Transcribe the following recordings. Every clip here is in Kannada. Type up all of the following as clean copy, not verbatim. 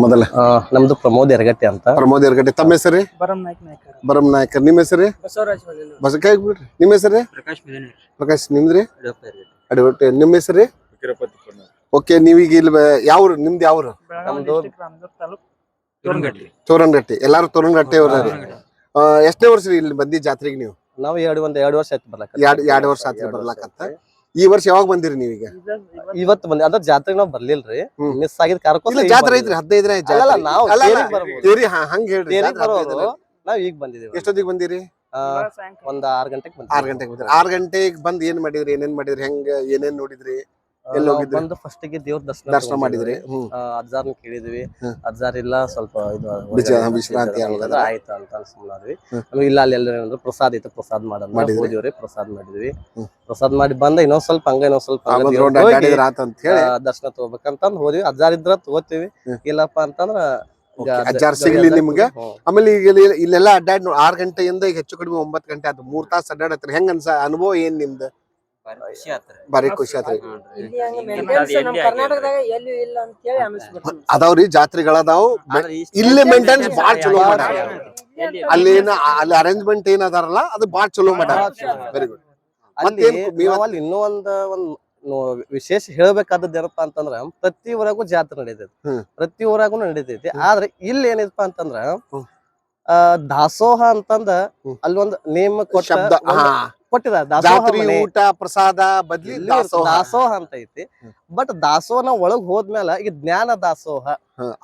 ಮೊದಲ ನಮ್ದು ಪ್ರಮೋದ್ ಯರಗಟ್ಟಿ ಅಂತ. ಪ್ರಮೋದ್ ಯರಗಟ್ಟಿ. ತಮ್ಮ ಹೆಸರು? ಬರಂ ನಾಯ್ಕರ್. ನಿಮ್ಮ ಹೆಸರು? ಬಸಕಾಯಿ ಬಿಡ್ರಿ. ನಿಮ್ಮ ಹೆಸರು? ಪ್ರಕಾಶ್. ನಿಮ್ದ್ರಿ? ಅಡಿವಟ್ಟಿ. ನಿಮ್ಮ ಹೆಸರು? ಓಕೆ. ನೀವೀಗ ಇಲ್ಲಿ ಯಾವ್ರು ನಿಮ್ದು? ಯಾವ್ರು? ತೋರಣಗಟ್ಟಿ. ಎಲ್ಲಾರು ತೋರಣಗಟ್ಟಿ ಅವ್ರ. ಎಷ್ಟೇ ವರ್ಷ ಇಲ್ಲಿ ಬಂದಿ ಜಾತ್ರೆಗೆ ನೀವು? ನಾವು 2 ವರ್ಷ ಆಯ್ತು ಬರ್ಲಕ್ಕ. 2 ವರ್ಷ ಆಯ್ತು ಬರ್ಲಾಕಂತ. ಈ ವರ್ಷ ಯಾವಾಗ ಬಂದಿರಿ ನೀವೀಗ? ಇವತ್ತು ಬಂದಿ. ಅದ್ರ ಜಾತ್ರೆಗೆ ನಾವು ಬರ್ಲಿಲ್ರಿ, ಮಿಸ್ ಆಗಿದ್ ಇಲ್ಲ ಜಾತ್ರೆ ಐತ್ರಿ 15 ದಿನ ಹಂಗ ಹೇಳ್ರಿ. ನಾವ್ ಈಗ ಬಂದಿದೀವಿ. ಎಷ್ಟೊತ್ತಿಗೆ ಬಂದಿರಿ? ಒಂದ್ 6 ಗಂಟೆಗೆ ಬಂದ್ರಿ. 6 ಗಂಟೆಗೆ ಬಂದ್ರಿ. 6 ಗಂಟೆಗೆ ಬಂದ್ ಏನ್ ಮಾಡಿದ್ರಿ? ಏನೇನ್ ಮಾಡಿದ್ರಿ? ಹೆಂಗ ಏನೇನ್ ನೋಡಿದ್ರಿ? ಎಲ್ಲ ಹೋಗಿದ್ರಿ? ಬಂದು ಫಸ್ಟ್ ಗೆ ದೇವ್ರ ದರ್ಶನ ಮಾಡಿದ್ರಿ. ಅಜ್ಜಾರ್ನ ಕೇಳಿದ್ವಿ. ಅಜ್ಜಾರ್ ಇಲ್ಲ, ಸ್ವಲ್ಪ ಇದು ವಿಶ್ರಾಂತಿ ಆಯ್ತು ಅಂತ ಸುಮ್ಮನಾದ್ವಿ. ನಮ್ಗೆ ಇಲ್ಲ ಅಲ್ಲಿ ಎಲ್ಲ ಪ್ರಸಾದ್ ಇತ್ತು, ಪ್ರಸಾದ್ ಹೋದಿವ್ರಿ. ಪ್ರಸಾದ್ ಮಾಡಿದ್ವಿ. ಪ್ರಸಾದ್ ಮಾಡಿ ಬಂದ ಇನ್ನೊಂದ್ ಸ್ವಲ್ಪ ದರ್ಶನ ತಗೋಬೇಕಂತಂದ್ ಹೋದ್ವಿ. ಅಜ್ಜಾರ್ ಇದ್ರ ತಗೋತೀವಿ, ಇಲ್ಲಪ್ಪ ಅಂತಂದ್ರ ಅಜ್ಜಾರ್ ಸಿಗ್ಲಿ ನಿಮ್ಗೆ. ಆಮೇಲೆ ಈಗ ಇಲ್ಲೆಲ್ಲ ಅಡ್ಡಾಡ್ 6 ಗಂಟೆಯಿಂದ ಈಗ ಹೆಚ್ಚು ಕಡಿಮೆ 9 ಗಂಟೆ ಆಯ್ತು. 3 ತಾಸು ಅಡ್ಡಾಡತ್ರಿ. ಹೆಂಗ ಅನುಭವ ಏನ್ ನಿಮ್ದು? ಬಾರಿ ಖುಷಿ ಆತ್ರಿ. ಅದಾವ್ರಿ ಜಾತ್ರೆಗಳದಾವ್, ಇಲ್ಲಿ ಮೇಂಟೆನೆನ್ಸ್ ಬಾಳ್ ಚಲೋ ಮಾಡ್ಯಾರ. ಅಲ್ಲಿ ಅರೇಂಜ್ಮೆಂಟ್ ಏನ್ ಅದಾರಲ್ಲ ಅದು ಬಾಳ್ ಚಲೋ ಮಾಡ್ಯಾರ. Very good. ಅಲ್ಲಿ ಇನ್ನೂ ಒಂದ್ ವಿಶೇಷ ಹೇಳ್ಬೇಕಾದದ್ದು ಏನಪ್ಪಾ ಅಂತಂದ್ರ, ಪ್ರತಿ ಊರಾಗೂ ಜಾತ್ರೆ ನಡೀತೈತಿ, ಪ್ರತಿ ಊರಾಗೂ ನಡೀತೈತಿ. ಆದ್ರೆ ಇಲ್ಲಿ ಏನಿದಪ್ಪ ಅಂತಂದ್ರ ದಾಸೋಹ ಅಂತಂದ ಅಲ್ಲಿ ಒಂದ್ ನೇಮ ಕೊಟ್ಟಿದ್ದಾರೆ. ಊಟ ಪ್ರಸಾದ ಬದ್ಲಿ ದಾಸೋಹ ಅಂತ ಐತಿ. ಬಟ್ ದಾಸೋಹನ ಒಳಗ್ ಹೋದ್ಮೇಲೆ ಈಗ ಜ್ಞಾನ ದಾಸೋಹ,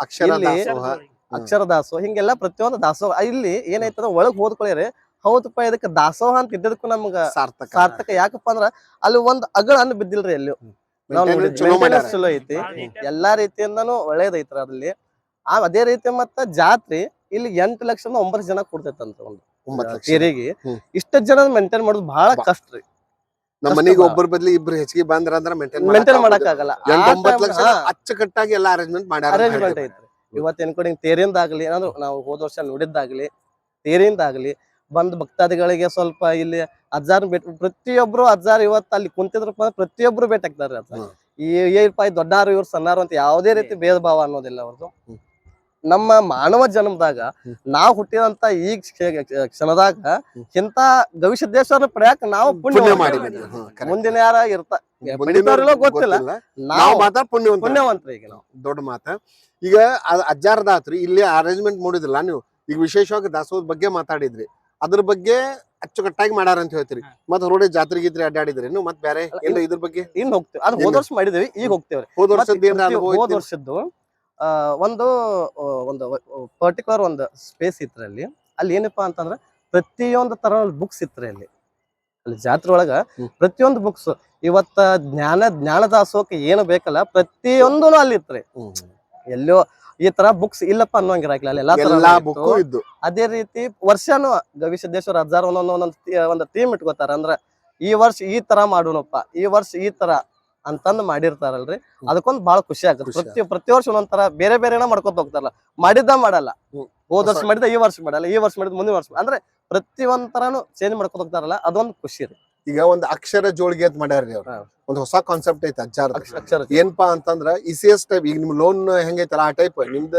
ಅಕ್ಷರ ದಾಸೋಹ, ಹಿಂಗೆಲ್ಲಾ ಪ್ರತಿಯೊಂದು ದಾಸೋಹ. ಇಲ್ಲಿ ಏನೈತಂದ್ರ ಒಳಗ್ ಹೋದ್ಕೊಳ್ಳಿ, ಹೌದಪ್ಪ ಇದಕ್ಕೆ ದಾಸೋಹ ಅಂತ ಇದ್ದದಕ್ಕೂ ನಮ್ಗ ಸಾರ್ಥಕ. ಯಾಕಪ್ಪ ಅಂದ್ರ ಅಲ್ಲಿ ಒಂದ್ ಅಗಳ ಅನ್ನ ಬಿದ್ದಿಲ್ರಿ. ಅಲ್ಲಿ ನಾವು ಚಲೋ ಐತಿ, ಎಲ್ಲಾ ರೀತಿಯಿಂದಾನು ಒಳ್ಳೇದೈತ್ರ ಅದ್ರಲ್ಲಿ. ಅದೇ ರೀತಿ ಮತ್ತ ಜಾತ್ರೆ ಇಲ್ಲಿ 8 ಲಕ್ಷದಿಂದ 9 ಜನ ಕೊಡ್ತೈತಂತ. ಒಂದು ಕೇರಿಗೆ ಇಷ್ಟ ಜನ ಮೇಂಟೈನ್ ಮಾಡೋದು ಬಹಳ ಕಷ್ಟ ರೀ. ನಮ್ಮ ಮನೆಗೆ ಒಬ್ಬರ ಬದ್ಲಿ ಇಬ್ರು ಹೆಚ್ಚಿಗೆ ಬಂದ್ರ ಅಂದ್ರ ಮೇಂಟೈನ್ ಮಾಡಕ್ ಆಗಲ್ಲ. 9 ಲಕ್ಷ ಅಚ್ಚುಕಟ್ಟಾಗಿ ಎಲ್ಲ ಅರೇಂಜ್ಮೆಂಟ್ ಐತ್ರಿ. ಇವತ್ತು ಎನ್ಕೋಡಿಂಗ್ ತೇರಿಂದಾಗ್ಲಿ, ಅಂದ್ರೆ ನಾವು ಹೋದ ವರ್ಷ ನೋಡಿದ್ದಾಗ್ಲಿ, ತೇರಿಂದಾಗ್ಲಿ ಬಂದ್ ಭಕ್ತಾದಿಗಳಿಗೆ ಸ್ವಲ್ಪ ಇಲ್ಲಿ ಅಜ್ಜಾರ್ ಪ್ರತಿಯೊಬ್ರು ಅಜ್ಜಾರ್ ಇವತ್ತು ಅಲ್ಲಿ ಕುಂತಿದ್ರಪ್ಪ ಪ್ರತಿಯೊಬ್ರು ಭೇಟಿ ಆಗ್ತಾರ. ಈ ದೊಡ್ಡಾರು ಇವ್ರು ಸಣ್ಣಾರು ಅಂತ ಯಾವುದೇ ರೀತಿ ಭೇದ ಭಾವ ಅನ್ನೋದಿಲ್ಲ ಅವ್ರದ್ದು. ನಮ್ಮ ಮಾನವ ಜನ್ಮದಾಗ ನಾವ್ ಹುಟ್ಟಿದಂತ ಈ ಕ್ಷಣದಾಗ ಇಂತ ಗವಿಸಿದ್ದೇಶ್ವರ ಪಡ್ಯಾಕ ನಾವು ಪುಣ್ಯ ಮಾಡಿ. ಮುಂದಿನ ಯಾರ ಗೊತ್ತಿಲ್ಲ, ನಾವು ಮಾತ್ರ ಪುಣ್ಯವಂತರು. ಈಗ ನಾವು ದೊಡ್ಡ ಮಾತ. ಈಗ ಅಜ್ಜಾರದಾತ್ರಿ ಇಲ್ಲಿ ಅರೇಂಜ್ಮೆಂಟ್ ಮಾಡಿದ್ರಲ್ಲ ನೀವು. ಈಗ ವಿಶೇಷವಾಗಿ ದಾಸೋಹದ ಬಗ್ಗೆ ಮಾತಾಡಿದ್ರಿ, ಅದ್ರ ಬಗ್ಗೆ ಅಚ್ಚುಕಟ್ಟಾಗಿ ಮಾಡ್ಯಾರ ಅಂತ ಹೇಳ್ತೀರಿ. ಮತ್ ರೋಡ್ ಜಾತ್ರೆ ಗೀತ್ರಿ ಅಡ್ಡಾಡಿದ್ರಿ ಮತ್ ಬೇರೆ ಇದ್ರ ಬಗ್ಗೆ ಇನ್ ಹೋಗ್ತೇವೆ. ಅದು ಹೋದ ವರ್ಷ ಮಾಡಿದ್ವಿ, ಈಗ ಹೋಗ್ತೇವ್ರಿ. ಹೋದ ವರ್ಷದ್ದು ಒಂದು ಪರ್ಟಿಕ್ಯುಲರ್ ಒಂದು ಸ್ಪೇಸ್ ಇತ್ರಿ. ಅಲ್ಲಿ ಏನಪ್ಪಾ ಅಂತಂದ್ರ ಪ್ರತಿಯೊಂದು ತರ ಬುಕ್ಸ್ ಇತ್ರಿ. ಅಲ್ಲಿ ಜಾತ್ರೆ ಒಳಗ ಪ್ರತಿಯೊಂದು ಬುಕ್ಸ್. ಇವತ್ತ ಜ್ಞಾನ ದಾಸೋಹಕ್ಕೆ ಏನು ಬೇಕಲ್ಲ ಪ್ರತಿಯೊಂದು ಅಲ್ಲಿ ಇತ್ರಿ. ಎಲ್ಲೋ ಈ ತರ ಬುಕ್ಸ್ ಇಲ್ಲಪ್ಪ ಅನ್ನೋಂಗಿರಾಗ್ಲಿ, ಅಲ್ಲಿ ಎಲ್ಲಾ ಬುಕ್ ಇದ್ದು. ಅದೇ ರೀತಿ ವರ್ಷನೂ ಗವಿಸಿದ್ದೇಶ್ವರ ಅಜ್ಜಾರ್ ಒಂದೊಂದು ಥೀಮ್ ಇಟ್ಕೋತಾರ. ಅಂದ್ರ ಈ ವರ್ಷ ಈ ತರ ಮಾಡೋಣಪ್ಪ, ಈ ವರ್ಷ ಈ ತರ ಅಂತಂದ್ ಮಾಡಿರ್ತಾರಲ್ರಿ. ಅದಕ್ಕೊಂದ್ ಬಾಳ ಖುಷಿ ಆಗುತ್ತೆ. ಪ್ರತಿ ವರ್ಷ ಒಂದೊಂದರ ಬೇರೆ ಬೇರೆನ ಮಾಡ್ಕೊತ ಹೋಗ್ತಾರಲ್ಲ, ಮಾಡಲ್ಲ. ಹೋದ ವರ್ಷ ಮಾಡಿದ ಈ ವರ್ಷ ಮಾಡಲ್ಲ, ಈ ವರ್ಷ ಮಾಡಿದ ಮುಂದಿನ ವರ್ಷ, ಅಂದ್ರೆ ಪ್ರತಿ ಒಂದ್ ತರಾನು ಚೇಂಜ್ ಮಾಡ್ಕೊತ ಹೋಗ್ತಾರಲ್ಲ, ಅದೊಂದು ಖುಷಿ ರೀ. ಈಗ ಒಂದ್ ಅಕ್ಷರ ಜೋಳಿಗೆ ಅಂತ ಮಾಡ್ಯಾರ್ರಿ ಅವ್ರ. ಒಂದ್ ಹೊಸ ಕಾನ್ಸೆಪ್ಟ್ ಐತಿ ಅಜ್ಜಾರ. ಏನ್ಪಾ ಅಂತಂದ್ರ ECS ಟೈಪ್. ಈಗ ನಿಮ್ ಲೋನ್ ಹೆಂಗೈತಲ್ಲ ಆ ಟೈಪ್ ನಿಮ್ದ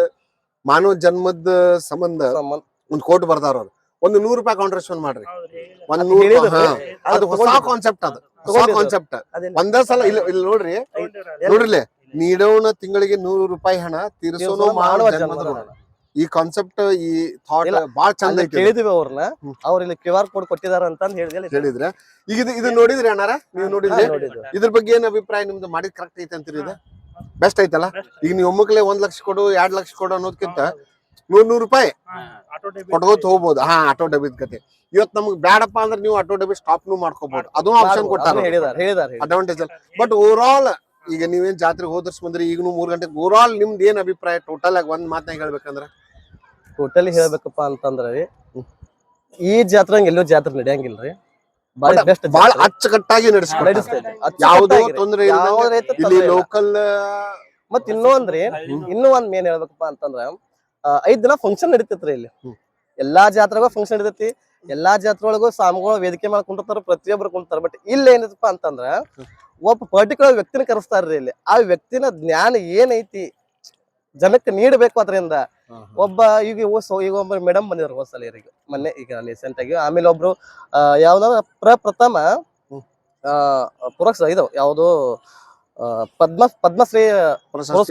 ಮಾನವ ಜನ್ಮದ ಸಂಬಂಧ ಒಂದ್ ಕೋಟ್ ಬರ್ದಾರ ಅವ್ರು. ಒಂದು 100 ರೂಪಾಯಿ ಕಾಂಟ್ರಿಬ್ಯೂಷನ್ ಮಾಡ್ರಿ. ಅದು ಹೊಸ ಕಾನ್ಸೆಪ್ಟ್. ಅದು ಹೊಸ ಕಾನ್ಸೆಪ್ಟ್. ಒಂದೇ ಸಲ ಇಲ್ಲಿ ನೋಡ್ರಿ ನೀಡೋಣ ತಿಂಗಳಿಗೆ 100 ರೂಪಾಯಿ ಹಣ, ತೀರಿಸೋನು ಮಾನವ ಜನ್ಮದ ಋಣ. ಈ ಕಾನ್ಸೆಪ್ಟ್, ಈ ಥಾಟ್ ಬಾಳ ಚಂದ ಐತಿ. ಕೇಳಿದ್ವಿ ಅವ್ರನ್ನ, ಅವ್ರ ಇಲ್ಲಿ QR ಕೋಡ್ ಕೊಟ್ಟಿದಾರ ಅಂತ ಹೇಳಿದ್ರೆ. ಈಗ ಇದು ನೋಡಿದ್ರಿ ಅಣ್ಣಾರ? ನೀವು ನೋಡಿದ್ರಿ? ಇದ್ರ ಬಗ್ಗೆ ಏನ್ ಅಭಿಪ್ರಾಯ ನಿಮ್ದು? ಮಾಡಿದ್ ಕರೆಕ್ಟ್ ಐತೆ ಅಂತೀರಿ? ಇದು ಬೆಸ್ಟ್ ಐತಲ್ಲ. ಈಗ ನೀವು ಒಮ್ಮಕ್ಲೆ 1 ಲಕ್ಷ ಕೊಡು 2 ಲಕ್ಷ ಕೊಡು ಅನ್ನೋದಕ್ಕಿಂತ 100 ರೂಪಾಯಿ ಕೊಟ್ಕೋತ ಹೋಗ್ಬೋದು. ಆಟೋ ಡೆಬಿಟ್ ಕತೆ. ಇವತ್ತು ನಮ್ಗೆ ಬ್ಯಾಡಪ್ಪ ಅಂದ್ರೆ ನೀವು ಆಟೋ ಡೆಬಿಟ್ ಸ್ಟಾಪ್ ಮಾಡ್ಕೋಬಹುದು. ಅದು ಆಪ್ಷನ್ ಕೊಟ್ಟಾರ, ಅಡ್ವಾಂಟೇಜ್. ಬಟ್ ಓವರ್ ಆಲ್ ಈಗ ನೀವೇನ್ ಜಾತ್ರೆಗೆ ಹೋದರ್ಸ್ ಬಂದ್ರಿ, ಈಗನು 3 ಗಂಟೆಗೆ ಓವರ್ ಆಲ್ ನಿಮ್ದು ಏನ್ ಅಭಿಪ್ರಾಯ? ಟೋಟಲ್ ಆಗಿ ಒಂದ್ ಮಾತನಾಗ ಹೇಳ್ಬೇಕಂದ್ರ? ಟೋಟಲಿ ಹೇಳ್ಬೇಕಪ್ಪ ಅಂತಂದ್ರೆ ಈ ಜಾತ್ರೆ ಎಲ್ಲೋ ಜಾತ್ರೆ ನಡೆಯಂಗಿಲ್ರಿ. ಬಾಳ ಅಚ್ಚುಕಟ್ಟಾಗಿ ನಡೆಸ್ತಾರೆ, ಯಾವುದೋ ತೊಂದ್ರೆ ಇಲ್ಲ. ಲೋಕಲ್ ಮತ್ ಇನ್ನೂ ಒಂದ್ ಮೇನ್ ಹೇಳ್ಬೇಕಪ್ಪ ಅಂತಂದ್ರ 5 ದಿನ ಫಂಕ್ಷನ್ ನಡೀತೈತ್ರಿ ಇಲ್ಲಿ. ಎಲ್ಲಾ ಜಾತ್ರೆಗೂ ಫಂಕ್ಷನ್ ನಡೀತೈತಿ. ಎಲ್ಲಾ ಜಾತ್ರೆ ಒಳಗೂ ಸ್ವಾಮಿಗಳು ವೇದಿಕೆ ಮೇಲೆ ಕುಂಟಿರ್ತಾರ, ಪ್ರತಿಯೊಬ್ರು ಕುಂಟಾರ. ಬಟ್ ಇಲ್ಲಿ ಏನಿದಪ್ಪ ಅಂತಂದ್ರ ಒಬ್ಬ ಪರ್ಟಿಕ್ಯುಲರ್ ವ್ಯಕ್ತಿನ ಕರೆಸ್ತಾರ್ರಿ ಇಲ್ಲಿ. ಆ ವ್ಯಕ್ತಿನ ಜ್ಞಾನ ಏನೈತಿ ಜನಕ್ಕೆ ನೀಡಬೇಕು ಅದರಿಂದ. ಒಬ್ಬ ಈಗ ಈಗ ಒಬ್ಬ ಮೇಡಮ್ ಬಂದಿದ್ರು ಹೋದ್ ಸಲ ಇವರಿಗೆ ಮೊನ್ನೆ ಈಗ ರೀಸೆಂಟ್ ಆಗಿ. ಆಮೇಲೆ ಒಬ್ರು ಯಾವ್ದಾದ್ರು ಪ್ರಪ್ರಥಮ ಇದು ಯಾವ್ದು ಪದ್ಮಶ್ರೀ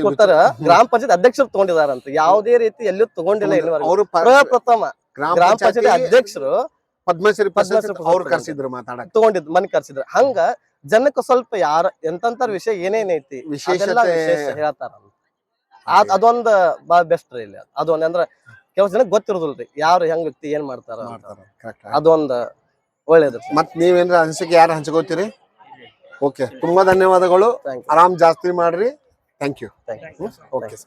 ಕೊಡ್ತಾರ ಗ್ರಾಮ ಪಂಚಾಯತ್ ಅಧ್ಯಕ್ಷರು ತಗೊಂಡಿದಾರಂತ. ಯಾವುದೇ ರೀತಿ ಎಲ್ಲೂ ತಗೊಂಡಿಲ್ಲ ಅವರು ಪ್ರಪ್ರಥಮ ಗ್ರಾಮ ಪಂಚಾಯತ್ ಅಧ್ಯಕ್ಷರು ಪದ್ಮಶ್ರೀ ಅವ್ರು ಕರ್ಸಿದ್ರು ಮಾತಾಡಕ್ ತಗೊಂಡಿದ್ ಮನೆ ಕರ್ಸಿದ್ರು. ಹಂಗ ಜನಕ್ಕೆ ಸ್ವಲ್ಪ ಯಾರ ಎಂತಂತಾರ ವಿಷಯ ಏನೇನೈತಿ ವಿಶೇಷ ಹೇಳ್ತಾರ. ಅದೊಂದ್ ಬಾಳ ಬೆಸ್ಟ್ ರೀ ಇಲ್ಲಿ. ಅದೊಂದ್ ಅಂದ್ರ ಕೆಲವು ಜನಕ್ಕೆ ಗೊತ್ತಿರೋದಿಲ್ರಿ ಯಾರು ಹೆಂಗ್ ವ್ಯಕ್ತಿ ಏನ್ ಮಾಡ್ತಾರ. ಅದೊಂದ್ ಒಳ್ಳೇದು. ಮತ್ ನೀವೇನ್ರ ಅನ್ಸಿಕೆ ಯಾರು ಹಂಚ್ಕೋತೀರಿ? ಓಕೆ, ತುಂಬಾ ಧನ್ಯವಾದಗಳು. ಆರಾಮ್ ಜಾಸ್ತಿ ಮಾಡ್ರಿ. Thank you. Okay, thank you.